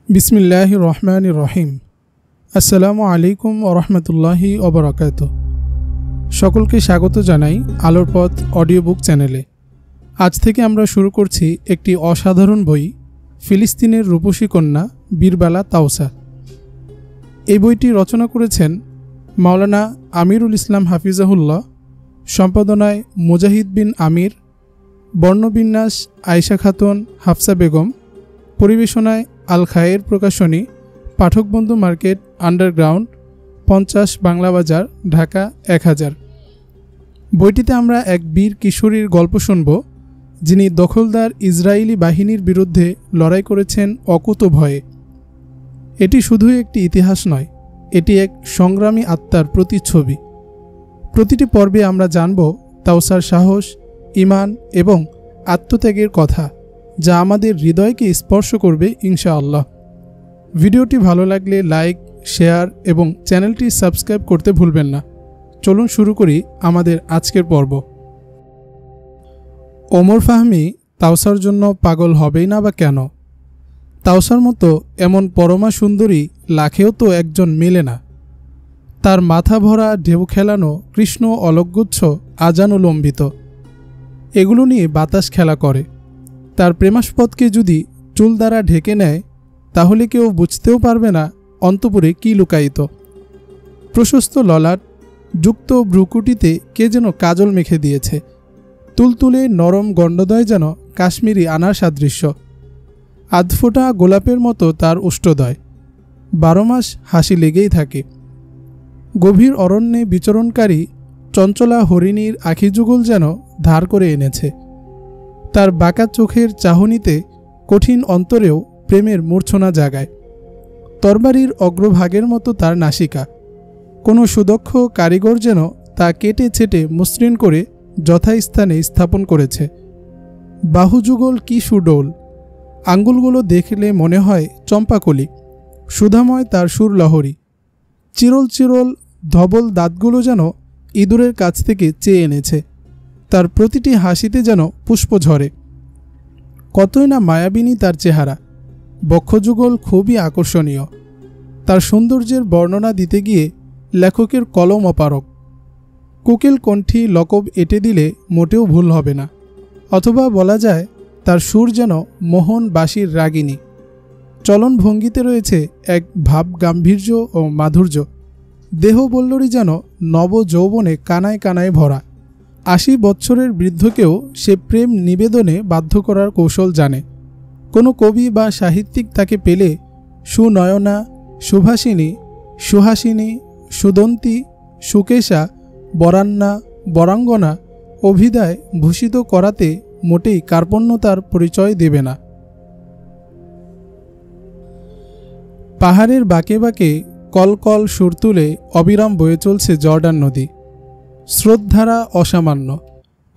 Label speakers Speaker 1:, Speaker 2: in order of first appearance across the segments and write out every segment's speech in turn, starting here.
Speaker 1: বিসমিল্লাহির রহমানির রহিম। আসসালামু আলাইকুম ওয়া রাহমাতুল্লাহি ওয়া বারাকাতুহু। সকলকে স্বাগত জানাই আলোর পথ অডিও বুক চ্যানেলে। আজ থেকে আমরা শুরু করছি একটি অসাধারণ বই, ফিলিস্তিনের রূপসী কন্যা বীরবালা তাওসা। এই বইটি রচনা করেছেন মাওলানা আমিরুল ইসলাম হাফিজাহুল্লাহ, সম্পাদনায় মুজাহিদ বিন আমির, বর্ণবিন্যাস আয়েশা খাতুন হাফসা বেগম, পরিবেশনায় আল খায়ের প্রকাশনী, পাঠকবন্ধু মার্কেট, আন্ডারগ্রাউন্ড, 50 বাংলা বাজার, ঢাকা 1000। বইটিতে আমরা এক বীর কিশোরীর গল্প শুনব, যিনি দখলদার ইসরায়েলি বাহিনীর বিরুদ্ধে লড়াই করেছেন অকুতোভয়ে। এটি শুধুই একটি ইতিহাস নয়, এটি এক সংগ্রামী আত্মার প্রতিচ্ছবি। প্রতিটি পর্বে আমরা জানব তাওসার সাহস, ঈমান এবং আত্মত্যাগের কথা, যা আমাদের হৃদয়কে স্পর্শ করবে ইনশাআল্লাহ। ভিডিওটি ভালো লাগলে লাইক, শেয়ার এবং চ্যানেলটি সাবস্ক্রাইব করতে ভুলবেন না। চলুন শুরু করি আমাদের আজকের পর্ব। ওমর ফাহমি তাওসার জন্য পাগল হবেই না বা কেন? তাওসার মতো এমন পরমা সুন্দরী লাখেও তো একজন মেলে না। তার মাথা ভরা ঢেউ খেলানো কৃষ্ণ অলকগুচ্ছ আজানুলম্বিত, এগুলো নিয়ে বাতাস খেলা করে। তার প্রেমাস্পদকে যদি চুল দ্বারা ঢেকে নেয়, তাহলে কেউ বুঝতেও পারবে না অন্তপুরে কি লুকায়িত। প্রশস্ত ললাট যুক্ত ভ্রুকুটিতে কে যেন কাজল মেখে দিয়েছে। তুলতুলে নরম গণ্ডদয় যেন কাশ্মীরি আনার সাদৃশ্য। আধফোটা গোলাপের মতো তার উষ্ঠদয়, 12 মাস হাসি লেগেই থাকে। গভীর অরণ্যে বিচরণকারী চঞ্চলা হরিণীর আখিযুগল যেন ধার করে এনেছে। তার বাঁকা চোখের চাহনিতে কঠিন অন্তরেও প্রেমের মূর্ছনা জাগায়। তরবারির অগ্রভাগের মতো তার নাসিকা, কোনো সুদক্ষ কারিগর যেন তা কেটে ছেটে মসৃণ করে যথাস্থানে স্থাপন করেছে। বাহুযুগল কি সুডৌল, আঙ্গুলগুলো দেখলে মনে হয় চম্পাকলি। সুধাময় তার সুরলহরী, চিরল চিরল ধবল দাঁতগুলো যেন ইঁদুরের কাছ থেকে চেয়ে এনেছে। তার প্রতিটি হাসিতে যেন পুষ্প ঝরে। কতই না মায়াবিনী তার চেহারা, বক্ষযুগল খুবই আকর্ষণীয়। তার সৌন্দর্যের বর্ণনা দিতে গিয়ে লেখকের কলম অপারক। কোকিল কণ্ঠী লকব এঁটে দিলে মোটেও ভুল হবে না। অথবা বলা যায় তার সুর যেন মোহন বাঁশির রাগিনী। চলনভঙ্গিতে রয়েছে এক ভাব গাম্ভীর্য ও মাধুর্য। দেহবল্লরী যেন নব যৌবনে কানায় কানায় ভরা। 80 বৎসরের বৃদ্ধকেও সে প্রেম নিবেদনে বাধ্য করার কৌশল জানে। কোনো কবি বা সাহিত্যিক তাকে পেলে সুনয়না, সুভাষিনী, সুহাসিনী, সুদন্তী, সুকেশা, বরান্না, বরাঙ্গনা অভিধায় ভূষিত করাতে মোটেই কার্পণ্যতার পরিচয় দেবে না। পাহাড়ের বাঁকে বাঁকে কলকল সুর তুলে অবিরাম বয়ে চলছে জর্ডান নদী। স্রোতধারা অসামান্য,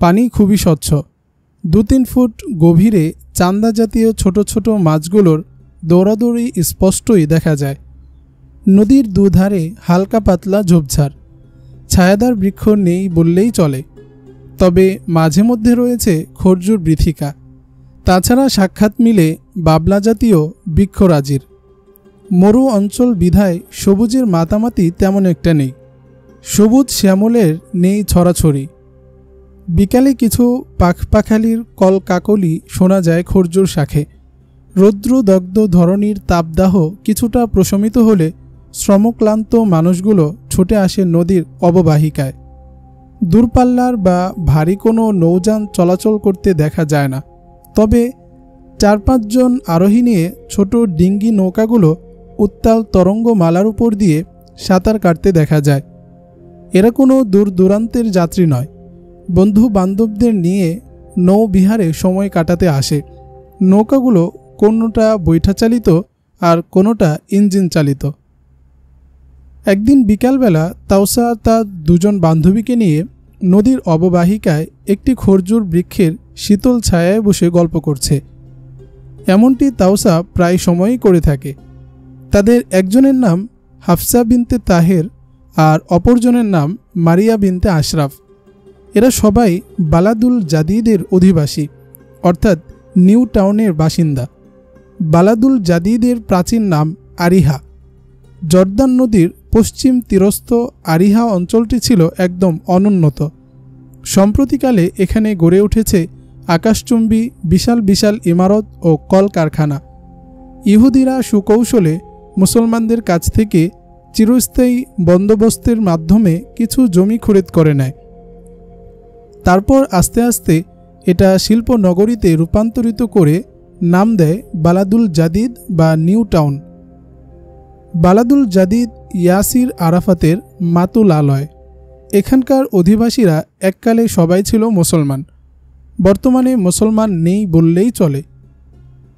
Speaker 1: পানি খুবই স্বচ্ছ। 2-3 ফুট গভীরে চান্দা জাতীয় ছোট ছোট মাছগুলোর দৌড়াদৌড়ি স্পষ্টই দেখা যায়। নদীর দুধারে হালকা পাতলা ঝোপঝাড়, ছায়াদার বৃক্ষ নেই বললেই চলে। তবে মাঝে মধ্যে রয়েছে খরজুর বৃথিকা। তাছাড়া সাক্ষাৎ মিলে বাবলা জাতীয় বৃক্ষরাজির। মরু অঞ্চল বিধায় সবুজের মাতামাতি তেমন একটা নেই। সবুজ শ্যামলের নেই ছড়াছড়ি। বিকালে কিছু পাখপাখালির কলকাকলি শোনা যায় খরজুর শাখে। রৌদ্রদগ্ধ ধরণীর তাপদাহ কিছুটা প্রশমিত হলে শ্রমক্লান্ত মানুষগুলো ছুটে আসে নদীর অববাহিকায়। দূরপাল্লার বা ভারী কোনো নৌযান চলাচল করতে দেখা যায় না। তবে 4-5 জন আরোহী নিয়ে ছোট ডিঙ্গি নৌকাগুলো উত্তাল তরঙ্গমালার উপর দিয়ে সাঁতার কাটতে দেখা যায়। এরা কোনো দূর দূরান্তের যাত্রী নয়, বন্ধু বান্ধবদের নিয়ে নৌবিহারে সময় কাটাতে আসে। নৌকাগুলো কোনোটা বৈঠা চালিত আর কোনোটা ইঞ্জিন চালিত। একদিন বিকালবেলা তাওসা তার 2 জন বান্ধবীকে নিয়ে নদীর অববাহিকায় একটি খরজুর বৃক্ষের শীতল ছায়ায় বসে গল্প করছে। এমনটি তাওসা প্রায় সময়ই করে থাকে। তাদের একজনের নাম হাফসা বিনতে তাহের আর অপরজনের নাম মারিয়া বিনতে আশরাফ। এরা সবাই বালাদুল জাদিদের অধিবাসী, অর্থাৎ নিউ টাউনের বাসিন্দা। বালাদুল জাদিদের প্রাচীন নাম আরিহা। জর্দান নদীর পশ্চিম তীরস্থ আরিহা অঞ্চলটি ছিল একদম অনুন্নত। সম্প্রতিকালে এখানে গড়ে উঠেছে আকাশচুম্বী বিশাল বিশাল ইমারত ও কলকারখানা। ইহুদিরা সুকৌশলে মুসলমানদের কাছ থেকে চিরস্থায়ী বন্দোবস্তের মাধ্যমে কিছু জমি খরিদ করে নেয়। তারপর আস্তে আস্তে এটা শিল্প নগরীতে রূপান্তরিত করে নাম দেয় বালাদুল জাদিদ বা নিউ টাউন। বালাদুল জাদিদ ইয়াসির আরাফাতের মাতুলালয়। এখানকার অধিবাসীরা এককালে সবাই ছিল মুসলমান। বর্তমানে মুসলমান নেই বললেই চলে।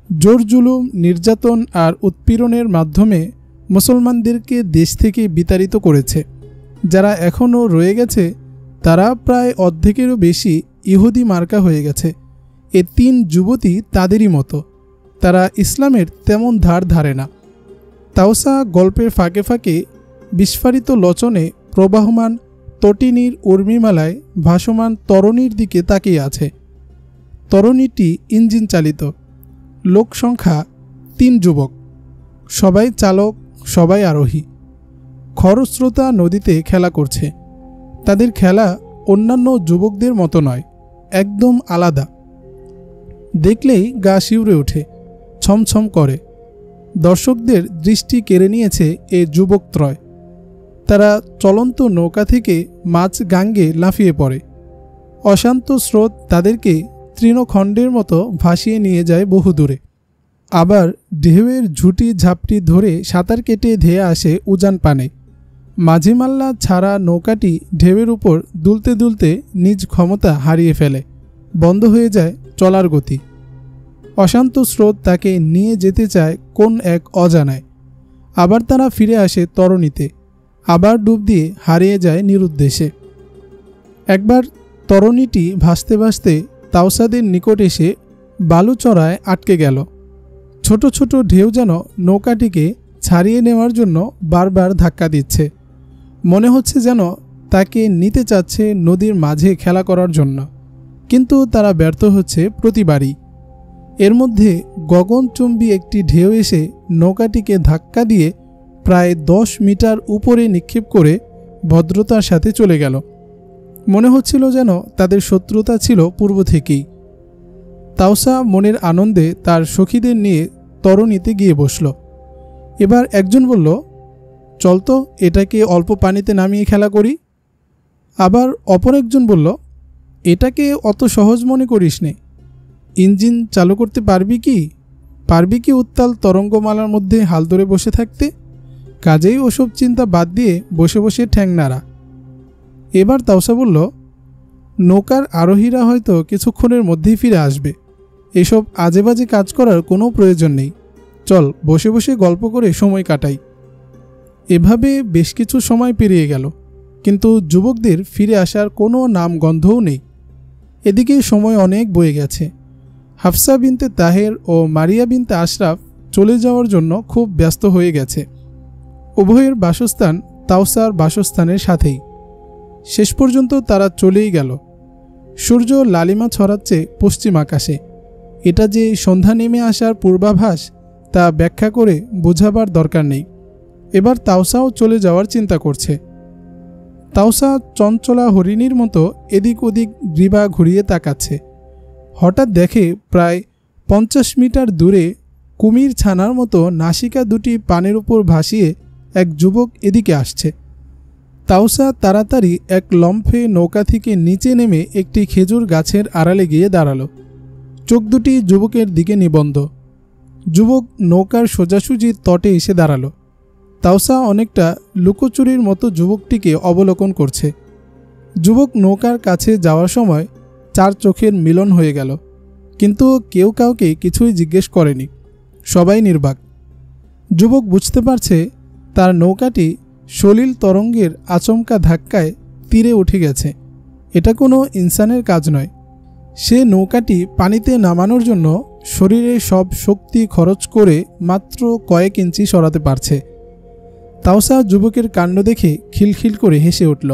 Speaker 1: জোর জুলুম, নির্যাতন আর উৎপীড়নের মাধ্যমে মুসলমানদেরকে দেশ থেকে বিতাড়িত করেছে। যারা এখনও রয়ে গেছে তারা প্রায় অর্ধেকেরও বেশি ইহুদি মার্কা হয়ে গেছে। এ 3 যুবতী তাদেরই মতো। তারা ইসলামের তেমন ধার ধারে না। তাওসা গল্পের ফাঁকে ফাঁকে বিস্ফারিত লোচনে প্রবাহমান তটিনীর উর্মিমালায় ভাসমান তরণীর দিকে তাকিয়ে আছে। তরণীটি ইঞ্জিন চালিত। লোক সংখ্যা 3 যুবক, সবাই চালক, সবাই আরোহী। খরস্রোতা নদীতে খেলা করছে। তাদের খেলা অন্যান্য যুবকদের মতো নয়, একদম আলাদা। দেখলেই গা শিউরে ওঠে, ছমছম করে। দর্শকদের দৃষ্টি কেড়ে নিয়েছে এ যুবকত্রয়। তারা চলন্ত নৌকা থেকে মাছ গাঙ্গে লাফিয়ে পড়ে। অশান্ত স্রোত তাদেরকে তৃণখণ্ডের মতো ভাসিয়ে নিয়ে যায় বহুদূরে। আবার ঢেউয়ের ঝুঁটি ঝাপটি ধরে সাঁতার কেটে ধেয়ে আসে উজান পানে। মাঝিমাল্লা ছাড়া নৌকাটি ঢেউয়ের উপর দুলতে দুলতে নিজ ক্ষমতা হারিয়ে ফেলে। বন্ধ হয়ে যায় চলার গতি। অশান্ত স্রোত তাকে নিয়ে যেতে চায় কোন এক অজানায়। আবার তারা ফিরে আসে তরণীতে, আবার ডুব দিয়ে হারিয়ে যায় নিরুদ্দেশে। একবার তরণীটি ভাসতে ভাসতে তাওসাদের নিকট এসে বালুচড়ায় আটকে গেল। ছোট ছোট ঢেউ যেন নৌকাটিকে ছাড়িয়ে নেওয়ার জন্য বারবার ধাক্কা দিচ্ছে। মনে হচ্ছে যেন তাকে নিতে চাচ্ছে নদীর মাঝে খেলা করার জন্য, কিন্তু তারা ব্যর্থ হচ্ছে প্রতিবারই। এর মধ্যে গগনচুম্বী একটি ঢেউ এসে নৌকাটিকে ধাক্কা দিয়ে প্রায় 10 মিটার উপরে নিক্ষেপ করে ভদ্রতার সাথে চলে গেল। মনে হচ্ছিল যেন তাদের শত্রুতা ছিল পূর্ব থেকেই। তাওসা মনের আনন্দে তার সখীদের নিয়ে তরণীতে গিয়ে বসল। এবার একজন বলল, চল তো এটাকে অল্প পানিতে নামিয়ে খেলা করি। আবার অপর একজন বলল, এটাকে অত সহজ মনে করিস নে। ইঞ্জিন চালু করতে পারবি কি উত্তাল তরঙ্গমালার মধ্যে হাল ধরে বসে থাকতে? কাজেই ওসব চিন্তা বাদ দিয়ে বসে বসে ঠ্যাং নাড়া। এবার তাওসা বলল, নৌকার আরোহীরা হয়তো কিছুক্ষণের মধ্যেই ফিরে আসবে। এসব আজে বাজে কাজ করার কোনো প্রয়োজন নেই। চল বসে বসে গল্প করে সময় কাটাই। এভাবে বেশ কিছু সময় পেরিয়ে গেল, কিন্তু যুবকদের ফিরে আসার কোনো নামগন্ধও নেই। এদিকে সময় অনেক বয়ে গেছে। হাফসা বিনতে তাহের ও মারিয়া বিনতে আশরাফ চলে যাওয়ার জন্য খুব ব্যস্ত হয়ে গেছে। উভয়ের বাসস্থান তাওসার বাসস্থানের সাথেই। শেষ পর্যন্ত তারা চলেই গেল। সূর্য লালিমা ছড়াচ্ছে পশ্চিম আকাশে। এটা যে সন্ধ্যা নেমে আসার পূর্বাভাস তা ব্যাখ্যা করে বোঝাবার দরকার নেই। এবার তাওসাও চলে যাওয়ার চিন্তা করছে। তাওসা চঞ্চলা হরিণীর মতো এদিক ওদিক গ্রীবা ঘুরিয়ে তাকাচ্ছে। হঠাৎ দেখে প্রায় 50 মিটার দূরে কুমির ছানার মতো নাসিকা দুটি পানের উপর ভাসিয়ে এক যুবক এদিকে আসছে। তাওসা তাড়াতাড়ি এক লম্ফে নৌকা থেকে নিচে নেমে একটি খেজুর গাছের আড়ালে গিয়ে দাঁড়ালো। চোখ দুটি যুবকের দিকে নিবন্ধ। যুবক নৌকার সোজাসুজি তটে এসে দাঁড়ালো। তাওসা অনেকটা লুকোচুরির মতো যুবকটিকে অবলোকন করছে। যুবক নৌকার কাছে যাওয়ার সময় 4 চোখের মিলন হয়ে গেল, কিন্তু কেউ কাউকে কিছুই জিজ্ঞেস করেনি। সবাই নির্বাক। যুবক বুঝতে পারছে তার নৌকাটি সলিল তরঙ্গের আচমকা ধাক্কায় তীরে উঠে গেছে। এটা কোনো ইনসানের কাজ নয়। সে নৌকাটি পানিতে নামানোর জন্য শরীরে সব শক্তি খরচ করে মাত্র কয়েক ইঞ্চি সরাতে পারছে। তাওসা যুবকের কাণ্ড দেখে খিলখিল করে হেসে উঠল।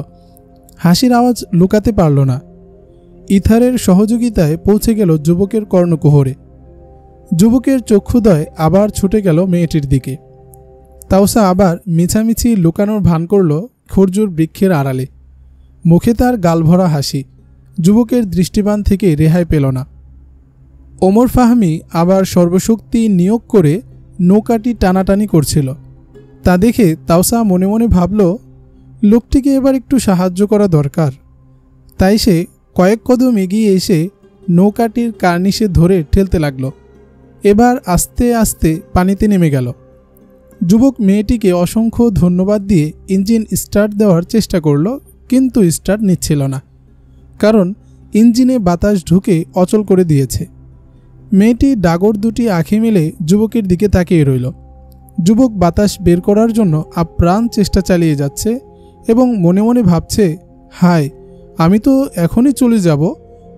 Speaker 1: হাসির আওয়াজ লুকাতে পারল না। ইথারের সহযোগিতায় পৌঁছে গেল যুবকের কর্ণকুহরে। যুবকের চক্ষুদয় আবার ছুটে গেল মেয়েটির দিকে। তাওসা আবার মিছামিছি লুকানোর ভান করল খরজুর বৃক্ষের আড়ালে। মুখে তার গালভরা হাসি। যুবকের দৃষ্টিবান থেকে রেহাই পেল না। ওমর ফাহমি আবার সর্বশক্তি নিয়োগ করে নৌকাটি টানাটানি করছিল। তা দেখে তাওসা মনে মনে ভাবল, লোকটিকে এবার একটু সাহায্য করা দরকার। তাই সে কয়েক কদম এগিয়ে এসে নৌকাটির কার্নিশে ধরে ঠেলতে লাগল। এবার আস্তে আস্তে পানিতে নেমে গেল। যুবক মেয়েটিকে অসংখ্য ধন্যবাদ দিয়ে ইঞ্জিন স্টার্ট দেওয়ার চেষ্টা করল, কিন্তু স্টার্ট নিচ্ছিল না, কারণ ইঞ্জিনে বাতাস ঢুকে অচল করে দিয়েছে। মেয়েটি ডাগর দুটি আঁখি মেলে যুবকের দিকে তাকিয়ে রইল। যুবক বাতাস বের করার জন্য আপ্রাণ চেষ্টা চালিয়ে যাচ্ছে এবং মনে মনে ভাবছে, হায়, আমি তো এখনই চলে যাব,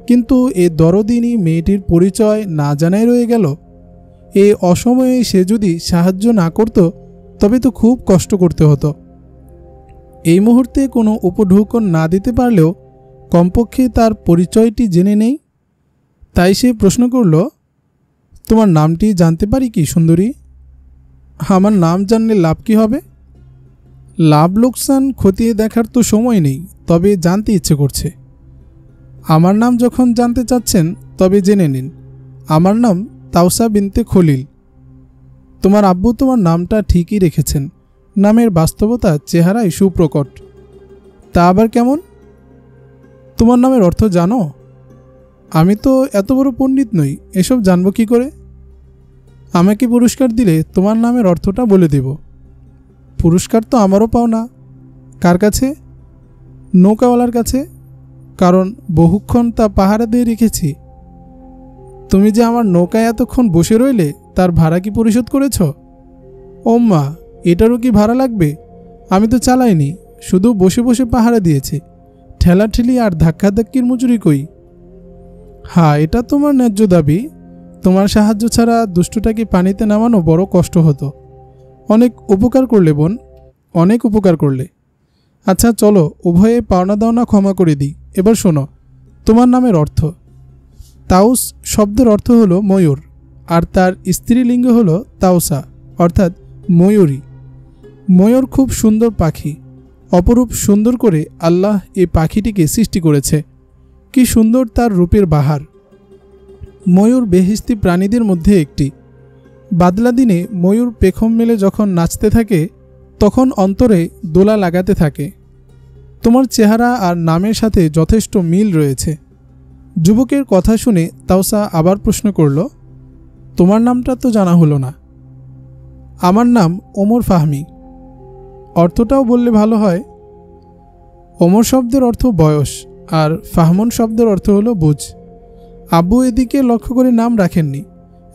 Speaker 1: কিন্তু এ দরদিনী মেয়েটির পরিচয় না জানাই রয়ে গেল। এ অসময়ে সে যদি সাহায্য না করত তবে তো খুব কষ্ট করতে হতো। এই মুহূর্তে কোনো উপঢৌকন না দিতে পারলেও কমপক্ষে তার পরিচয়টি জেনে নেই। তাই সে প্রশ্ন করল, তোমার নামটি জানতে পারি কি সুন্দরী? আমার নাম জানলে লাভ কি হবে? লাভ লোকসান খতিয়ে দেখার তো সময় নেই, তবে জানতে ইচ্ছে করছে। আমার নাম যখন জানতে চাচ্ছেন তবে জেনে নিন। আমার নাম তাওসা বিনতে খলিল। তোমার আব্বু তোমার নামটা ঠিকই রেখেছেন। নামের বাস্তবতা চেহারায় সুপ্রকট। তা আবার কেমন? তোমার নামের অর্থ জানো? আমি তো এত বড় পণ্ডিত নই, এসব জানবো কি করে? আমাকে পুরস্কার দিলে তোমার নামের অর্থটা বলে দেব। পুরস্কার তো আমারও পাও না। কার কাছে? নৌকাওয়ালার কাছে, কারণ বহুক্ষণ তা পাহারা দিয়ে রেখেছি। তুমি যে আমার নৌকায় এতক্ষণ বসে রইলে, তার ভাড়া কি পরিশোধ করেছ? ওম্মা, এটারও কি ভাড়া লাগবে? আমি তো চালাইনি, শুধু বসে বসে পাহারা দিয়েছি। ঠেলাঠেলি আর ধাক্কাধাক্কির মজুরি কই? হ্যাঁ, এটা তোমার ন্যায্য দাবি। তোমার সাহায্য ছাড়া দুষ্টটাকে পানিতে নামানো বড় কষ্ট হতো। অনেক উপকার করলে বোন, অনেক উপকার করলে। আচ্ছা চলো, উভয়ে পাওনা দাওনা ক্ষমা করে দিই। এবার শোনো, তোমার নামের অর্থ। তাউস শব্দের অর্থ হলো ময়ূর, আর তার স্ত্রীলিঙ্গ হলো তাওসা, অর্থাৎ ময়ূরী। ময়ূর খুব সুন্দর পাখি। অপরূপ সুন্দর করে আল্লাহ এই পাখিটিকে সৃষ্টি করেছে। কি সুন্দর তার রূপের বাহার। ময়ূর বেহেশতি প্রাণীদের মধ্যে একটি। বাদলা দিনে ময়ূর পেখম মেলে যখন নাচতে থাকে, তখন অন্তরে দোলা লাগাতে থাকে। তোমার চেহারা আর নামের সাথে যথেষ্ট মিল রয়েছে। যুবকের কথা শুনে তাওসা আবার প্রশ্ন করল, তোমার নামটা তো জানা হলো না। আমার নাম ওমর ফাহমি। অর্থটাও বললে ভালো হয়। ওমর শব্দের অর্থ বয়স, আর ফাহমন শব্দের অর্থ হলো বুঝ। আব্বু এদিকে লক্ষ্য করে নাম রাখেননি,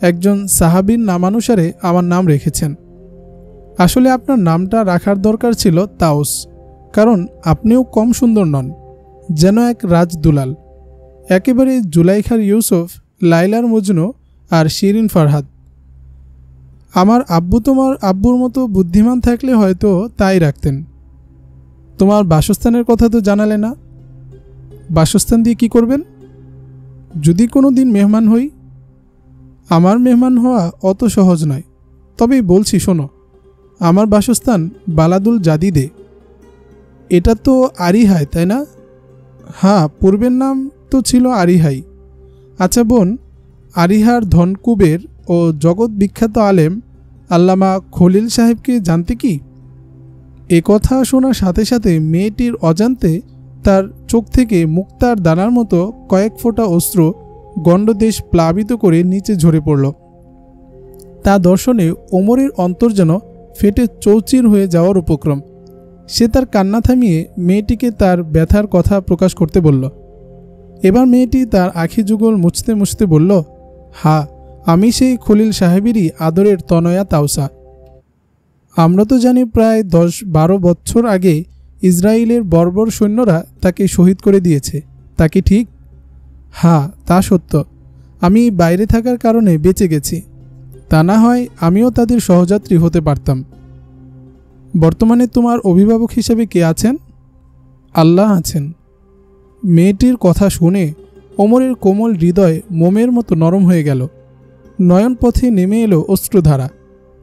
Speaker 1: একজন সাহাবীর নামানুসারে আমার নাম রেখেছেন। আসলে আপনার নামটা রাখার দরকার ছিল তাওস, কারণ আপনিও কম সুন্দর নন, যেন এক রাজদুলাল। একেবারে জুলাইখার ইউসুফ, লাইলার মজনু আর শিরিন ফারহাদ। আমার আব্বু তোমার আব্বুর মতো বুদ্ধিমান থাকলে হয়তো তাই রাখতেন। তোমার বাসস্থানের কথা তো জানালে না। বাসস্থান দিয়ে কি করবেন? যদি কোনো দিন মেহমান হই। আমার মেহমান হওয়া অত সহজ নয়, তবেই বলছি শোনো। আমার বাসস্থান বালাদুল জাদিদে। এটা তো আরিহায়, তাই না? হ্যাঁ, পূর্বের নাম তো ছিল আরিহাই। আচ্ছা বোন, আরিহার ধনকুবের ও জগৎ বিখ্যাত আলেম আল্লামা খলিল সাহেবকে জানতে কি? এ কথা শোনার সাথে সাথে মেয়েটির অজান্তে তার চোখ থেকে মুক্তার দানার মতো কয়েক ফোঁটা অশ্রু গণ্ডদেশ প্লাবিত করে নিচে ঝরে পড়ল। তা দর্শনে ওমরের অন্তর যেন ফেটে চৌচির হয়ে যাওয়ার উপক্রম। সে তার কান্না থামিয়ে মেয়েটিকে তার ব্যথার কথা প্রকাশ করতে বলল। এবার মেয়েটি তার আখি যুগল মুছতে মুছতে বলল, হ্যাঁ, আমি সেই খলিল সাহেবেরই আদরের তনয়া তাওসা। আমরা তো জানি প্রায় 10-12 বছর আগে ইসরায়েলের বর্বর সৈন্যরা তাকে শহীদ করে দিয়েছে। তা কি ঠিক? হ্যাঁ, তা সত্য। আমি বাইরে থাকার কারণে বেঁচে গেছি। তা না হয় আমিও তাদের সহযাত্রী হতে পারতাম। বর্তমানে তোমার অভিভাবক হিসেবে কে আছেন? আল্লাহ আছেন। মেয়েটির কথা শুনে ওমরের কোমল হৃদয় মোমের মতো নরম হয়ে গেল। নয়নপথে নেমে এলো অশ্রুধারা।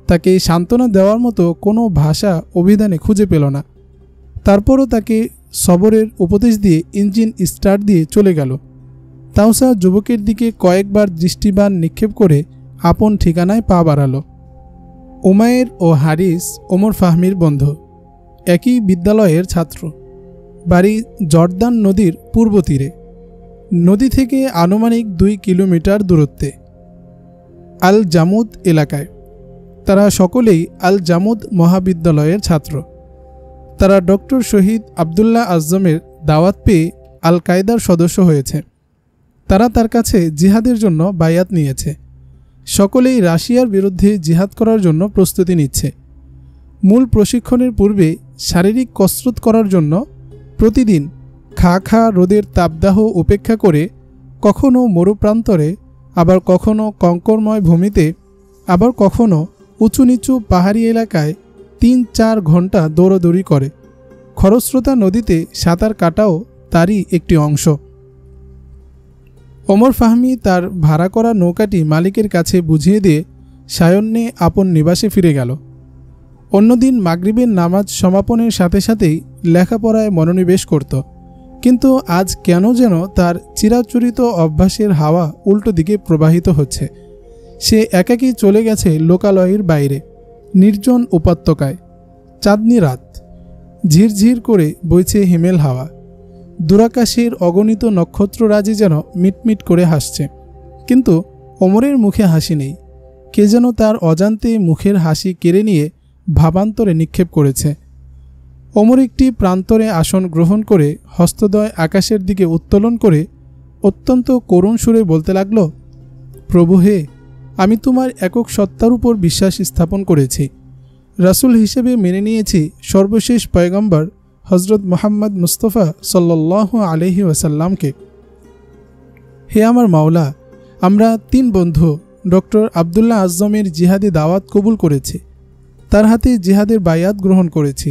Speaker 1: তাকে সান্ত্বনা দেওয়ার মতো কোনো ভাষা অভিধানে খুঁজে পেল না। তারপরও তাকে সবরের উপদেশ দিয়ে ইঞ্জিন স্টার্ট দিয়ে চলে গেল। তাওসা যুবকের দিকে কয়েকবার দৃষ্টিবাণ নিক্ষেপ করে আপন ঠিকানায় পা বাড়াল। উমায়ের ও হারিস ওমর ফাহমির বন্ধু, একই বিদ্যালয়ের ছাত্র। বাড়ি জর্দান নদীর পূর্ব তীরে, নদী থেকে আনুমানিক 2 কিলোমিটার দূরত্বে, আল জামুদ এলাকায়। তারা সকলেই আল জামুদ মহাবিদ্যালয়ের ছাত্র। তারা ডক্টর শহীদ আবদুল্লাহ আজমের দাওয়াত পেয়ে আল কায়দার সদস্য হয়েছে। তারা তার কাছে জিহাদের জন্য বায়াত নিয়েছে। সকলেই রাশিয়ার বিরুদ্ধে জিহাদ করার জন্য প্রস্তুতি নিচ্ছে। মূল প্রশিক্ষণের পূর্বে শারীরিক কসরত করার জন্য প্রতিদিন খা রোদের তাপদাহ উপেক্ষা করে কখনো মরুপ্রান্তরে, আবার কখনো কঙ্করময় ভূমিতে, আবার কখনো উঁচু নিচু পাহাড়ি এলাকায় 3-4 ঘন্টা দৌড়দৌড়ি করে। খরস্রোতা নদীতে সাঁতার কাটাও তারই একটি অংশ। ওমর ফাহমি তার ভাড়া করা নৌকাটি মালিকের কাছে বুঝিয়ে দিয়ে সায়ন্যে আপন নিবাসে ফিরে গেল। অন্যদিন মাগরিবের নামাজ সমাপনের সাথে সাথেই লেখাপড়ায় মনোনিবেশ করত, কিন্তু আজ কেন যেন তার চিরাচরিত অভ্যাসের হাওয়া উল্টো দিকে প্রবাহিত হচ্ছে। সে একাকী চলে গেছে লোকালয়ের বাইরে, নির্জন উপত্যকায়। চাঁদনি রাত, ঝিরঝির করে বইছে হিমেল হাওয়া। দূরাকাশের অগণিত নক্ষত্ররাজি যেন মিটমিট করে হাসছে, কিন্তু ওমরের মুখে হাসি নেই। কে যেন তার অজান্তে মুখের হাসি কেড়ে নিয়ে ভাবান্তরে নিক্ষেপ করেছে। ওমর একটি প্রান্তরে আসন গ্রহণ করে হস্তদ্বয় আকাশের দিকে উত্তোলন করে অত্যন্ত করুণ সুরে বলতে লাগল, প্রভু হে, আমি তোমার একক সত্তার উপর বিশ্বাস স্থাপন করেছি। রাসূল হিসেবে মেনে নিয়েছি সর্বশেষ পয়গম্বর হজরত মুহাম্মদ মুস্তফা সাল্লাল্লাহু আলাইহি ওয়াসাল্লামকে। হে আমার মাওলা, আমরা 3 বন্ধু ডক্টর আবদুল্লাহ আজমের জিহাদি দাওয়াত কবুল করেছি। তার হাতে জিহাদের বায়াত গ্রহণ করেছি।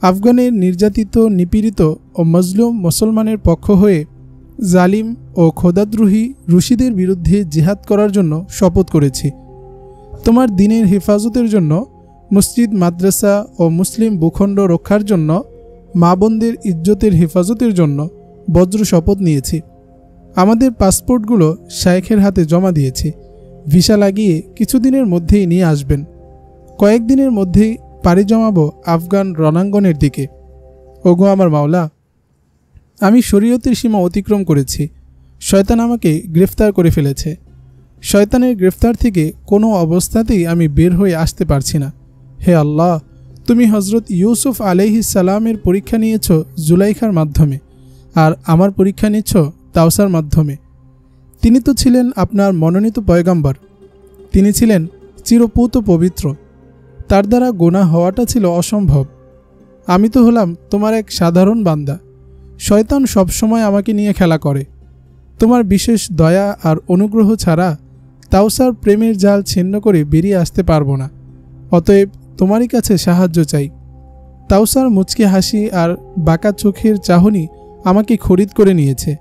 Speaker 1: আফগানের নির্যাতিত, নিপীড়িত ও মজলুম মুসলমানের পক্ষ হয়ে জালিম ও খোদাদ্রোহী রুশিদের বিরুদ্ধে জিহাদ করার জন্য শপথ করেছি। তোমার দ্বীনের হেফাজতের জন্য, মসজিদ মাদ্রাসা ও মুসলিম ভূখণ্ড রক্ষার জন্য, মা বোনদের ইজ্জতের হেফাজতের জন্য বজ্র শপথ নিয়েছি। আমাদের পাসপোর্টগুলো শায়েখের হাতে জমা দিয়েছি। ভিসা লাগিয়ে কিছুদিনের মধ্যেই নিয়ে আসবেন। কয়েকদিনের মধ্যেই পাড়ি জমাবো আফগান রণাঙ্গনের দিকে। ওগো আমার মাওলা, আমি শরীয়তের সীমা অতিক্রম করেছি। শয়তান আমাকে গ্রেফতার করে ফেলেছে। শয়তানের গ্রেফতার থেকে কোনো অবস্থাতেই আমি বের হয়ে আসতে পারছি না। হে আল্লাহ, তুমি হজরত ইউসুফ আলাইহিস সালামের পরীক্ষা নিয়েছ জুলাইখার মাধ্যমে, আর আমার পরীক্ষা নিচ্ছ তাওসার মাধ্যমে। তিনি তো ছিলেন আপনার মনোনীত পয়গম্বর। তিনি ছিলেন চিরপুত পবিত্র। তার দ্বারা গুনাহ হওয়াটা ছিল অসম্ভব। আমি তো হলাম তোমার এক সাধারণ বান্দা। শয়তান সবসময় আমাকে নিয়ে খেলা করে। তোমার বিশেষ দয়া আর অনুগ্রহ ছাড়া তাওসার প্রেমের জাল ছিন্ন করে বেরিয়ে আসতে পারবো না। অতএব তোমারই কাছে সাহায্য চাই। তাওসার মুচকি হাসি আর বাঁকা চোখের চাহনি আমাকে খরিদ করে নিয়েছে।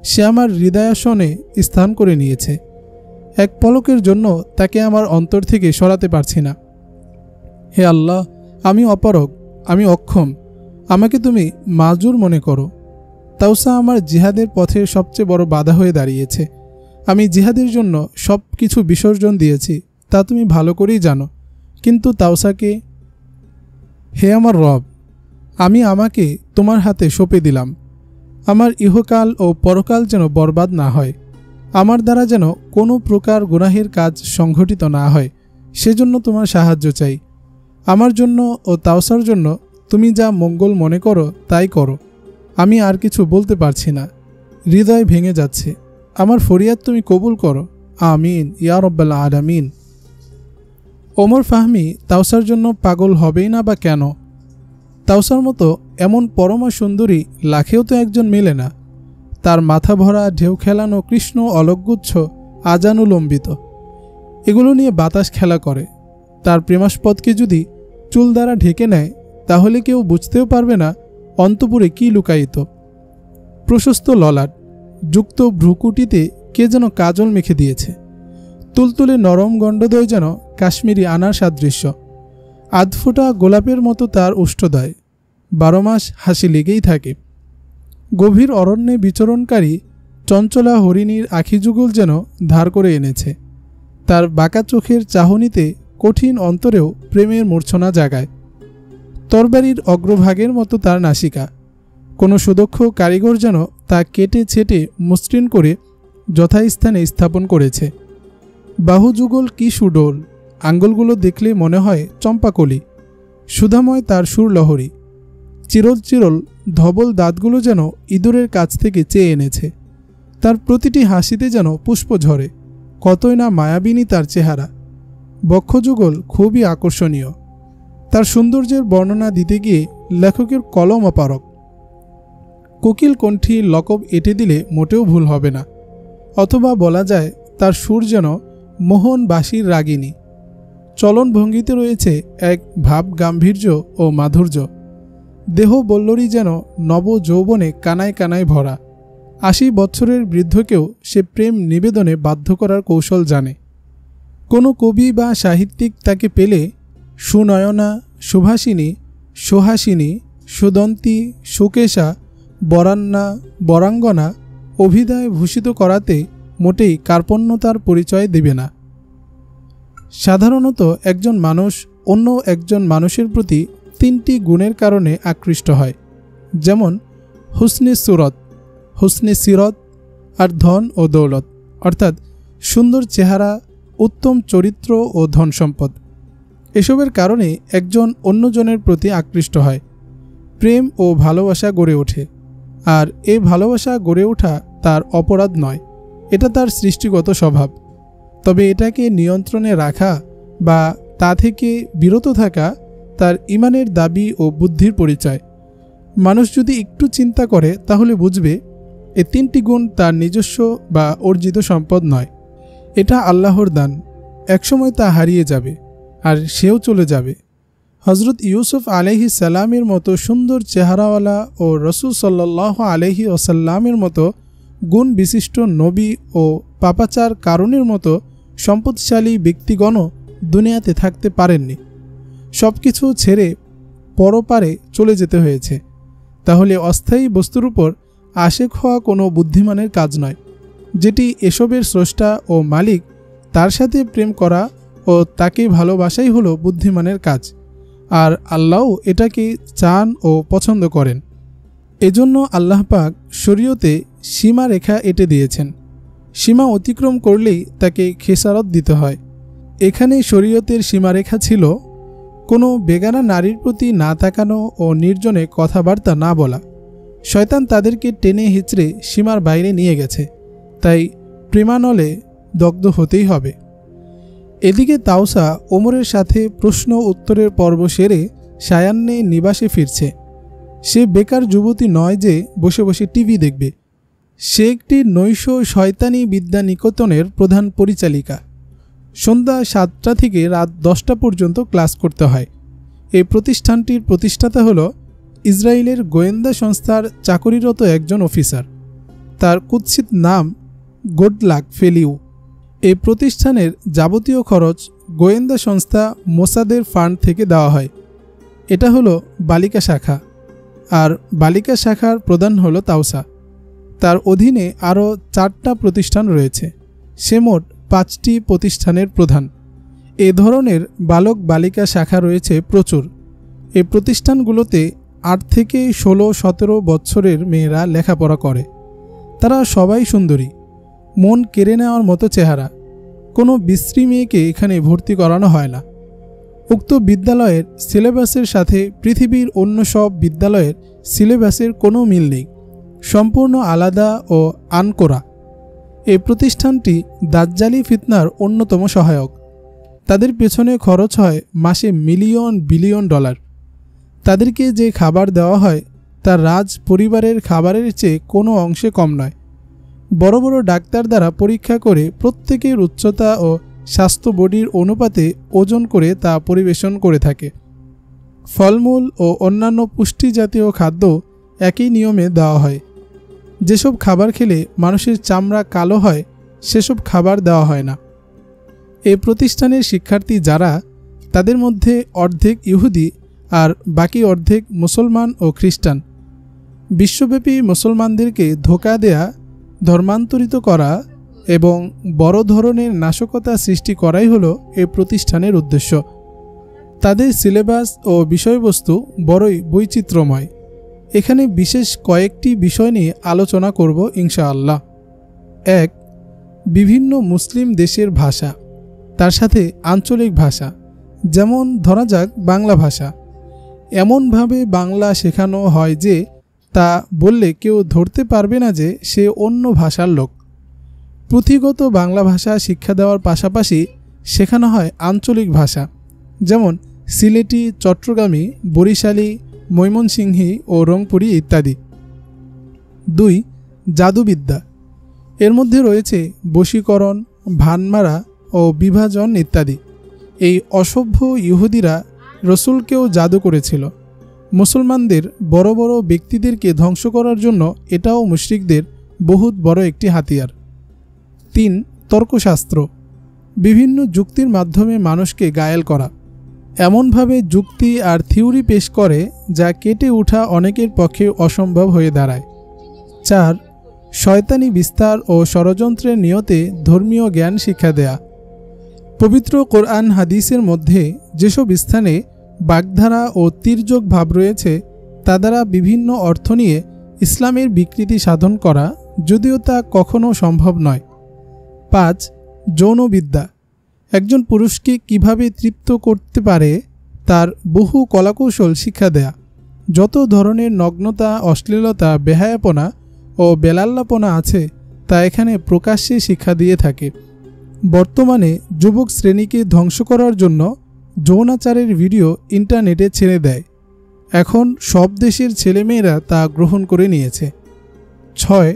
Speaker 1: সে আমার হৃদয়াসনে স্থান করে নিয়েছে। এক পলকের জন্য তাকে আমার অন্তর থেকে সরাতে পারছি না। হে আল্লাহ, আমি অপারগ, আমি অক্ষম। আমাকে তুমি মাজুর মনে করো। তাওসা আমার জিহাদের পথের সবচেয়ে বড় বাধা হয়ে দাঁড়িয়েছে। আমি জিহাদের জন্য সব কিছু বিসর্জন দিয়েছি, তা তুমি ভালো করেই জানো। কিন্তু তাওসাকে, হে আমার রব, আমি আমাকে তোমার হাতে সঁপে দিলাম। আমার ইহকাল ও পরকাল যেন বরবাদ না হয়। আমার দ্বারা যেন কোনো প্রকার গুনাহের কাজ সংঘটিত না হয়, সেজন্য তোমার সাহায্য চাই। আমার জন্য ও তাওসার জন্য তুমি যা মঙ্গল মনে করো তাই করো। আমি আর কিছু বলতে পারছি না। হৃদয় ভেঙে যাচ্ছে। আমার ফরিয়াদ তুমি কবুল করো। আমিন ইয়া রাব্বাল আলামিন। ওমর ফাহমি তাওসার জন্য পাগল হবেই না বা কেন? তাওসার মতো এমন পরমা সুন্দরী লাখেও তো একজন মেলে না। তার মাথা ভরা ঢেউ খেলানো কৃষ্ণ অলকগুচ্ছ আজানুলম্বিত, এগুলো নিয়ে বাতাস খেলা করে। তার প্রেমাস্পদকে যদি চুল দ্বারা ঢেকে নেয়, তাহলে কেউ বুঝতেও পারবে না অন্তপুরে কি লুকায়িত। প্রশস্ত ললাট, যুক্ত ভ্রুকুটিতে কে যেন কাজল মেখে দিয়েছে। তুলতুলে নরম গণ্ডদ্বয় যেন কাশ্মীরি আনার সাদৃশ্য। আধফোটা গোলাপের মতো তার উষ্ঠদয়, 12 মাস হাসি লেগেই থাকে। গভীর অরণ্যে বিচরণকারী চঞ্চলা হরিণীর আখিযুগল যেন ধার করে এনেছে। তার বাঁকা চোখের চাহনিতে কঠিন অন্তরেও প্রেমের মূর্ছনা জাগায়। তরবারির অগ্রভাগের মতো তার নাসিকা, কোনো সুদক্ষ কারিগর যেন তা কেটে ছেটে মসৃণ করে যথাস্থানে স্থাপন করেছে। বাহুযুগল কি সুডোল, আঙ্গুলগুলো দেখলে মনে হয় চম্পাকলি। সুধাময় তার সুরলহরী, চিরল চিরল ধবল দাঁতগুলো যেন ইঁদুরের কাছ থেকে চেয়ে এনেছে। তার প্রতিটি হাসিতে যেন পুষ্প ঝরে। কতই না মায়াবিনী তার চেহারা। বক্ষযুগল খুবই আকর্ষণীয়। তার সৌন্দর্যের বর্ণনা দিতে গিয়ে লেখকের কলম অপারক। কোকিল কণ্ঠী লকব এঁটে দিলে মোটেও ভুল হবে না। অথবা বলা যায় তার সুর যেন মোহন বাঁশির রাগিনী। চলনভঙ্গিতে রয়েছে এক ভাব গাম্ভীর্য ও মাধুর্য। দেহ বল্লরী যেন নব যৌবনে কানায় কানায় ভরা। 80 বছরের বৃদ্ধকেও সে প্রেম নিবেদনে বাধ্য করার কৌশল জানে। কোনো কবি বা সাহিত্যিক তাকে পেলে সুনয়না, সুভাষিনী, সুহাসিনী, সুদন্তী, সুকেশা, বরান্না, বরাঙ্গনা অভিধায় ভূষিত করাতে মোটেই কার্পণ্যতার পরিচয় দেবে না। সাধারণত একজন মানুষ অন্য একজন মানুষের প্রতি 3টি গুণের কারণে আকৃষ্ট হয়, যেমন হুসনে সুরত, হুসনে সিরত আর ধন ও দৌলত, অর্থাৎ সুন্দর চেহারা, উত্তম চরিত্র ও ধন সম্পদ। এসবের কারণে একজন অন্যজনের প্রতি আকৃষ্ট হয়। প্রেম ও ভালোবাসা গড়ে ওঠে। আর এই ভালোবাসা গড়ে ওঠা তার অপরাধ নয়, এটা তার সৃষ্টিগত স্বভাব। তবে এটাকে নিয়ন্ত্রণে রাখা বা তা থেকে বিরত থাকা তার ঈমানের দাবি ও বুদ্ধির পরিচয়। মানুষ যদি একটু চিন্তা করে তাহলে বুঝবে এই 3টি গুণ তার নিজস্ব বা অর্জিত সম্পদ নয়। এটা আল্লাহর দান। একসময় তা হারিয়ে যাবে আর সেও চলে যাবে। হজরত ইউসুফ আলাইহিস সালামের মতো সুন্দর চেহারাওয়ালা ও রসুল সাল্লাল্লাহু আলাইহি ওয়াসাল্লামের মতো গুণ বিশিষ্ট নবী ও পাপাচার কারণের মতো সম্পদশালী ব্যক্তিগণও দুনিয়াতে থাকতে পারেননি। সব কিছু ছেড়ে পরপারে চলে যেতে হয়েছে। তাহলে অস্থায়ী বস্তুর উপর আশেক হওয়া কোনো বুদ্ধিমানের কাজ নয়। যেটি এসবের স্রষ্টা ও মালিক, তার সাথে প্রেম করা ও তাকে ভালোবাসাই হলো বুদ্ধিমানের কাজ। আর আল্লাহও এটাকে চান ও পছন্দ করেন। এজন্য আল্লাহ পাক শরীয়তে সীমা রেখা এঁটে দিয়েছেন। সীমা অতিক্রম করলেই তাকে খেসারত দিতে হয়। এখানে শরীয়তের সীমারেখা ছিল কোনো বেগানা নারীর প্রতি না তাকানো ও নির্জনে কথাবার্তা না বলা। শয়তান তাদেরকে টেনে হিচড়ে সীমার বাইরে নিয়ে গেছে, তাই প্রেমানলে দগ্ধ হতেই হবে। এদিকে তাওসা ওমরের সাথে প্রশ্ন উত্তরের পর্ব সেরে সায়ান্নে নিবাসে ফিরছে। সে বেকার যুবতী নয় যে বসে বসে টিভি দেখবে। সে একটি নৈশ শয়তানি বিদ্যা নিকেতনের প্রধান পরিচালিকা। সন্ধ্যা 7টা থেকে রাত 10টা পর্যন্ত ক্লাস করতে হয়। এই প্রতিষ্ঠানটির প্রতিষ্ঠাতা হল ইসরায়েলের গোয়েন্দা সংস্থার চাকরিরত একজন অফিসার। তার কুৎসিত নাম গোডলাক ফেলিউ। এই প্রতিষ্ঠানের যাবতীয় খরচ গোয়েন্দা সংস্থা মোসাদের ফান্ড থেকে দেওয়া হয়। এটা হলো বালিকা শাখা, আর বালিকা শাখার প্রধান হলো তাওসা। তার অধীনে আরও 4টা প্রতিষ্ঠান রয়েছে। সে মোট 5টি প্রতিষ্ঠানের প্রধান। এ ধরনের বালক বালিকা শাখা রয়েছে প্রচুর। এই প্রতিষ্ঠানগুলোতে 8 থেকে 16-17 বছরের মেয়েরা লেখাপড়া করে। তারা সবাই সুন্দরী, মন কেড়ে নেওয়ার মতো চেহারা। কোনো বিশ্রী মেয়েকে এখানে ভর্তি করানো হয় না। উক্ত বিদ্যালয়ের সিলেবাসের সাথে পৃথিবীর অন্য সব বিদ্যালয়ের সিলেবাসের কোনো মিল নেই, সম্পূর্ণ আলাদা ও আনকোরা। এই প্রতিষ্ঠানটি দাজ্জালি ফিতনার অন্যতম সহায়ক। তাদের পেছনে খরচ হয় মাসে মিলিয়ন বিলিয়ন ডলার। তাদেরকে যে খাবার দেওয়া হয় তা রাজ পরিবারের খাবারের চেয়ে কোনো অংশে কম নয়। বড় বড় ডাক্তার দ্বারা পরীক্ষা করে প্রত্যেকের উচ্চতা ও স্বাস্থ্য বডির অনুপাতে ওজন করে তা পরিবেশন করে থাকে। ফলমূল ও অন্যান্য পুষ্টি জাতীয় খাদ্য একই নিয়মে দেওয়া হয়। যেসব খাবার খেলে মানুষের চামড়া কালো হয় সেসব খাবার দেওয়া হয় না। এই প্রতিষ্ঠানের শিক্ষার্থী যারা, তাদের মধ্যে অর্ধেক ইহুদি আর বাকি অর্ধেক মুসলমান ও খ্রিস্টান। বিশ্বব্যাপী মুসলমানদেরকে ধোঁকা দেয়া, ধর্মান্তরিত করা এবং বড় ধরনের নাশকতা সৃষ্টি করাই হলো এই প্রতিষ্ঠানের উদ্দেশ্য। তাদের সিলেবাস ও বিষয়বস্তু বড়ই বৈচিত্র্যময়। এখানে বিশেষ কয়েকটি বিষয় নিয়ে আলোচনা করব ইনশাআল্লাহ। 1. বিভিন্ন মুসলিম দেশের ভাষা, তার সাথে আঞ্চলিক ভাষা, যেমন ধরা যাক বাংলা ভাষা। এমনভাবে বাংলা শেখানো হয় যে তা বললে কেউ ধরতে পারবে না যে সে অন্য ভাষার লোক। পুঁথিগত বাংলা ভাষা শিক্ষা দেওয়ার পাশাপাশি শেখানো হয় আঞ্চলিক ভাষা, যেমন সিলেটি, চট্টগ্রামী, বরিশালী, ময়মনসিংহী ও রংপুরি ইত্যাদি। 2. জাদুবিদ্যা। এর মধ্যে রয়েছে বশীকরণ, ভানমারা ও বিভাজন ইত্যাদি। এই অসভ্য ইহুদিরা রসুলকেও জাদু করেছিল। মুসলমানদের বড় বড় ব্যক্তিদেরকে ধ্বংস করার জন্য এটাও মুশরিকদের বহুত বড় একটি হাতিয়ার। 3. তর্কশাস্ত্র। বিভিন্ন যুক্তির মাধ্যমে মানুষকে গায়েল করা। এমনভাবে যুক্তি আর থিওরি পেশ করে যা কেটে ওঠা অনেকের পক্ষে অসম্ভব হয়ে দাঁড়ায়। 4. শয়তানি বিস্তার ও ষড়যন্ত্রের নিয়তে ধর্মীয় জ্ঞান শিক্ষা দেয়া। পবিত্র কোরআন হাদিসের মধ্যে যেসব স্থানে বাগধারা ও তির্যক ভাব রয়েছে তা দ্বারা বিভিন্ন অর্থ নিয়ে ইসলামের বিকৃতি সাধন করা, যদিও তা কখনো সম্ভব নয়। 5. যৌনবিদ্যা। একজন পুরুষকে কিভাবে তৃপ্ত করতে পারে তার বহু কলাকৌশল শিক্ষা দেয়া। যত ধরনের নগ্নতা, অশ্লীলতা, বেহায়াপনা ও বেলাল্লাপনা আছে তা এখানে প্রকাশ্যে শিক্ষা দিয়ে থাকে। বর্তমানে যুবক শ্রেণীকে ধ্বংস করার জন্য যৌনাচারের ভিডিও ইন্টারনেটে ছেড়ে দেয়। এখন সব দেশের ছেলেমেয়েরা তা গ্রহণ করে নিয়েছে। 6.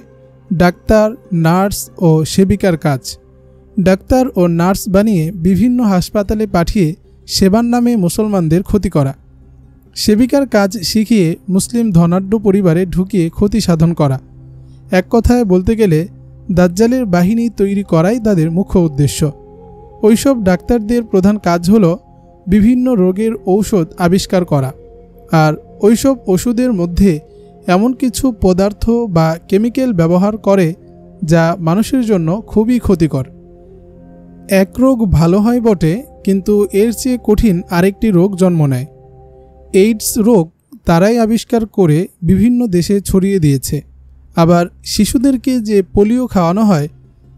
Speaker 1: ডাক্তার, নার্স ও সেবিকার কাজ। ডাক্তার ও নার্স বানিয়ে বিভিন্ন হাসপাতালে পাঠিয়ে সেবার নামে মুসলমানদের ক্ষতি করা। সেবিকার কাজ শিখিয়ে মুসলিম ধনাঢ্য পরিবারে ঢুকিয়ে ক্ষতি সাধন করা। এক কথায় বলতে গেলে দাজ্জালের বাহিনী তৈরি করাই তাদের মুখ্য উদ্দেশ্য। ওইসব ডাক্তারদের প্রধান কাজ হলো বিভিন্ন রোগের ঔষধ আবিষ্কার করা, আর ওইসব ওষুধের মধ্যে এমন কিছু পদার্থ বা কেমিক্যাল ব্যবহার করে যা মানুষের জন্য খুবই ক্ষতিকর। এক রোগ ভালো হয় বটে, কিন্তু এর চেয়ে কঠিন আরেকটি রোগ জন্ম নেয়। এইডস রোগ তারাই আবিষ্কার করে বিভিন্ন দেশে ছড়িয়ে দিয়েছে। আবার শিশুদেরকে যে পোলিও খাওয়ানো হয়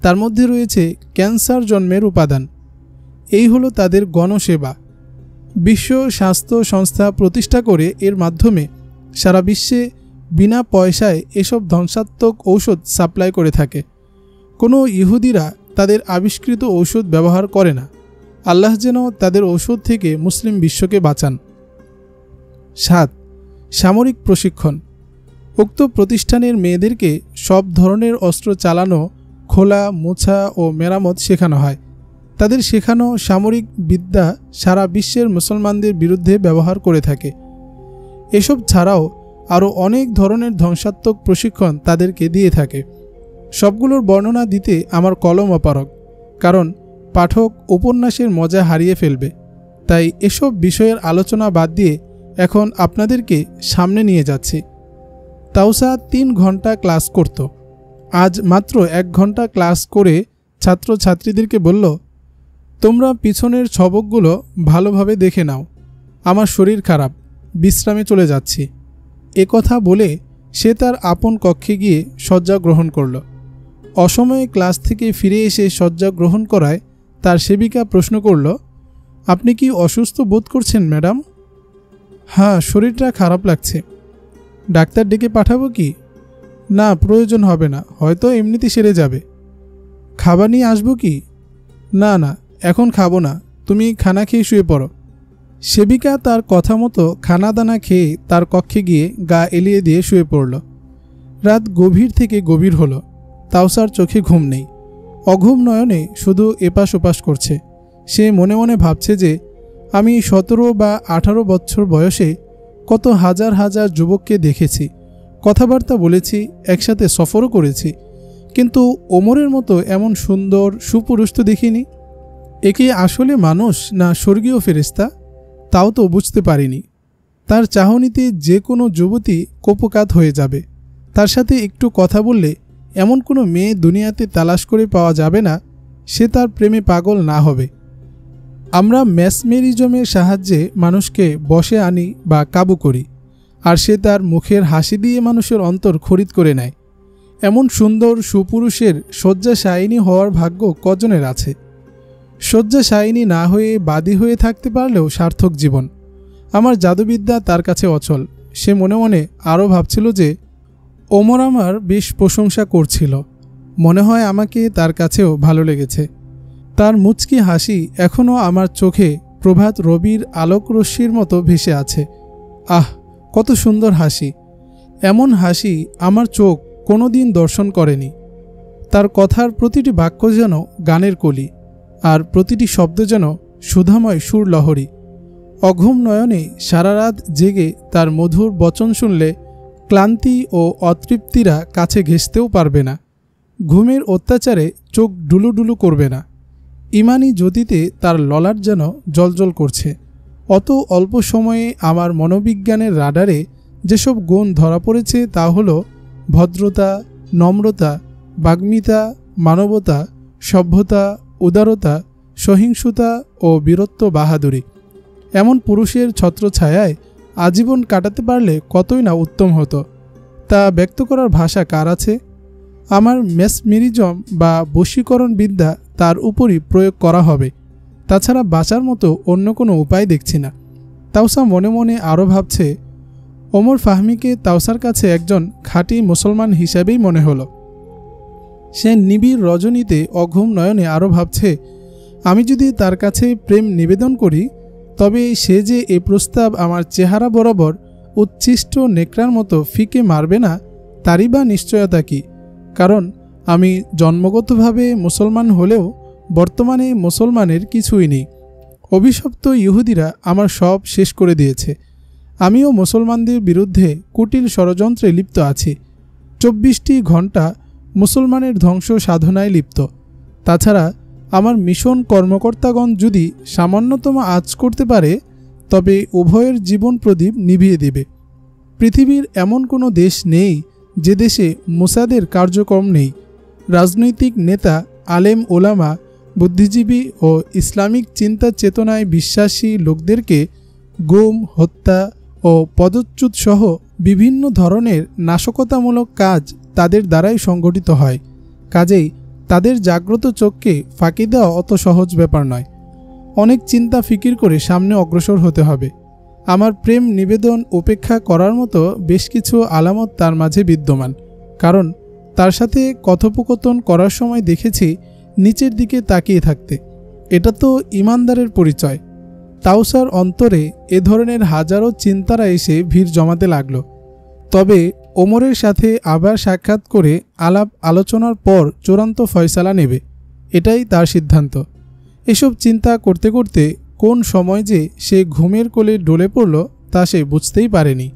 Speaker 1: তার মধ্যে রয়েছে ক্যান্সার জন্মের উপাদান। এই হলো তাদের গণসেবা। বিশ্ব স্বাস্থ্য সংস্থা প্রতিষ্ঠা করে এর মাধ্যমে সারা বিশ্বে বিনা পয়সায় এসব ধ্বংসাত্মক ঔষধ সাপ্লাই করে থাকে। কোনো ইহুদিরা তাদের আবিষ্কৃত ঔষধ ব্যবহার করে না। আল্লাহ যেন তাদের ঔষধ থেকে মুসলিম বিশ্বকে বাঁচান। 7. সামরিক প্রশিক্ষণ। উক্ত প্রতিষ্ঠানের মেয়েদেরকে সব ধরনের অস্ত্র চালানো, খোলা, মোছা ও মেরামত শেখানো হয়। তাদের শেখানো সামরিক বিদ্যা সারা বিশ্বের মুসলমানদের বিরুদ্ধে ব্যবহার করে থাকে। এসব ছাড়াও আরও অনেক ধরনের ধ্বংসাত্মক প্রশিক্ষণ তাদেরকে দিয়ে থাকে। সবগুলোর বর্ণনা দিতে আমার কলম অপারগ, কারণ পাঠক উপন্যাসের মজা হারিয়ে ফেলবে। তাই এসব বিষয়ের আলোচনা বাদ দিয়ে এখন আপনাদেরকে সামনে নিয়ে যাচ্ছি। তাওসা 3 ঘন্টা ক্লাস করত। আজ মাত্র 1 ঘন্টা ক্লাস করে ছাত্রছাত্রীদেরকে বলল, তোমরা পিছনের ছবকগুলো ভালোভাবে দেখে নাও, আমার শরীর খারাপ, বিশ্রামে চলে যাচ্ছি। কথা বলে সে তার আপন কক্ষে গিয়ে শয্যা গ্রহণ করল। অসময়ে ক্লাস থেকে ফিরে এসে শয্যা গ্রহণ করায় তার সেবিকা প্রশ্ন করল, আপনি কি অসুস্থ বোধ করছেন ম্যাডাম? হ্যাঁ, শরীরটা খারাপ লাগছে। ডাক্তার ডেকে পাঠাবো কি? না, প্রয়োজন হবে না, হয়তো এমনিতে সেরে যাবে। খাবার নিয়ে আসবো কি? না না, এখন খাবো না, তুমি খানা খেয়ে শুয়ে পড়ো। সেবিকা তার কথা মতো খানা দানা খেয়ে তার কক্ষে গিয়ে গা এলিয়ে দিয়ে শুয়ে পড়ল। রাত গভীর থেকে গভীর হলো। তাওসার চোখে ঘুম নেই, অঘুম নয়নে শুধু এপাশ ওপাশ করছে। সে মনে মনে ভাবছে যে আমি 17 বা 18 বছর বয়সে কত হাজার হাজার যুবককে দেখেছি, কথাবার্তা বলেছি, একসাথে সফরও করেছি, কিন্তু ওমরের মতো এমন সুন্দর সুপুরুষ তো দেখিনি। একে আসলে মানুষ না স্বর্গীয় ফেরেশতা তাও তো বুঝতে পারিনি। তার চাহনিতে যে কোনো যুবতী কোপকাত হয়ে যাবে। তার সাথে একটু কথা বললে এমন কোনো মেয়ে দুনিয়াতে তালাশ করে পাওয়া যাবে না সে তার প্রেমে পাগল না হবে। আমরা ম্যাসমেরিজমের সাহায্যে মানুষকে বশে আনি বা কাবু করি, আর সে তার মুখের হাসি দিয়ে মানুষের অন্তর খরিদ করে নেয়। এমন সুন্দর সুপুরুষের শয্যাশায়িনী হওয়ার ভাগ্য কজনের আছে? শয্যাশায়িনী না হয়ে বাদী হয়ে থাকতে পারলেও সার্থক জীবন। আমার জাদুবিদ্যা তার কাছে অচল। সে মনে মনে আরও ভাবছিল যে ওমর আমার বেশ প্রশংসা করছিল। মনে হয় আমাকে তার কাছেও ভালো লেগেছে। তার মুচকি হাসি এখনও আমার চোখে প্রভাত রবির আলোকরশ্মির মতো ভেসে আছে। আহ, কত সুন্দর হাসি! এমন হাসি আমার চোখ কোনোদিন দর্শন করেনি। তার কথার প্রতিটি বাক্য যেন গানের কলি, আর প্রতিটি শব্দ যেন সুধাময় সুরলহরী। অঘুম নয়নে সারা রাত জেগে তার মধুর বচন শুনলে ক্লান্তি ও অতৃপ্তিরা কাছে ঘেঁষতেও পারবে না। ঘুমের অত্যাচারে চোখ ডুলুডুলু করবে না। ইমানি জ্যোতিতে তার ললাট যেন জ্বলজ্বল করছে। অত অল্প সময়ে আমার মনোবিজ্ঞানের রাডারে যেসব গুণ ধরা পড়েছে তা হলো ভদ্রতা, নম্রতা, বাগ্মিতা, মানবতা, সভ্যতা, উদারতা, সহিংসতা ও বীরত্ব বাহাদুরি। এমন পুরুষের ছত্রছায়ায় আজীবন কাটাতে পারলে কতই না উত্তম হতো। তা ব্যক্ত করার ভাষা কার আছে? আমার মেসমেরিজম বা বশীকরণ বিদ্যা তার উপরই প্রয়োগ করা হবে। তাছাড়া বাঁচার মতো অন্য কোনো উপায় দেখছি না। তাওসা মনে মনে আরও ভাবছে, ওমর ফাহমিকে তাওসার কাছে একজন খাঁটি মুসলমান হিসাবেই মনে হলো। সে নিবিড় রজনীতে অঘুম নয়নে আরও ভাবছে, আমি যদি তার কাছে প্রেম নিবেদন করি তবে সে যে এ প্রস্তাব আমার চেহারা বরাবর উচ্ছিষ্ট নেকড়ার মতো ফিকে মারবে না তারই বা নিশ্চয়তা কি? কারণ আমি জন্মগতভাবে মুসলমান হলেও বর্তমানে মুসলমানের কিছুই নেই। অভিশপ্ত ইহুদিরা আমার সব শেষ করে দিয়েছে। আমিও মুসলমানদের বিরুদ্ধে কুটিল ষড়যন্ত্রে লিপ্ত আছি। 24টি ঘণ্টা মুসলমানের ধ্বংস সাধনায় লিপ্ত। তাছাড়া আমার মিশন কর্মকর্তাগণ যদি সামান্যতম আঁচ করতে পারে তবে উভয়ের জীবন প্রদীপ নিভিয়ে দেবে। পৃথিবীর এমন কোনো দেশ নেই যে দেশে মুসাদের কার্যক্রম নেই। রাজনৈতিক নেতা, আলেম ওলামা, বুদ্ধিজীবী ও ইসলামিক চিন্তা চেতনায় বিশ্বাসী লোকদেরকে গুম, হত্যা ও পদচ্যুত সহ বিভিন্ন ধরনের নাশকতামূলক কাজ তাদের দ্বারাই সংগঠিত হয়। কাজেই তাদের জাগ্রত চোখকে ফাঁকি দেওয়া অত সহজ ব্যাপার নয়। অনেক চিন্তা ফিকির করে সামনে অগ্রসর হতে হবে। আমার প্রেম নিবেদন উপেক্ষা করার মতো বেশ কিছু আলামত তার মাঝে বিদ্যমান। কারণ তার সাথে কথোপকথন করার সময় দেখেছি নিচের দিকে তাকিয়ে থাকতে। এটা তো ইমানদারের পরিচয়। তাওসার অন্তরে এ ধরনের হাজারো চিন্তারা এসে ভিড় জমাতে লাগল। তবে ওমরের সাথে আবার সাক্ষাৎ করে আলাপ আলোচনার পর চূড়ান্ত ফয়সালা নেবে, এটাই তার সিদ্ধান্ত। এসব চিন্তা করতে করতে কোন সময় যে সে ঘুমের কোলে ডলে পড়ল তা সে বুঝতেই পারেনি।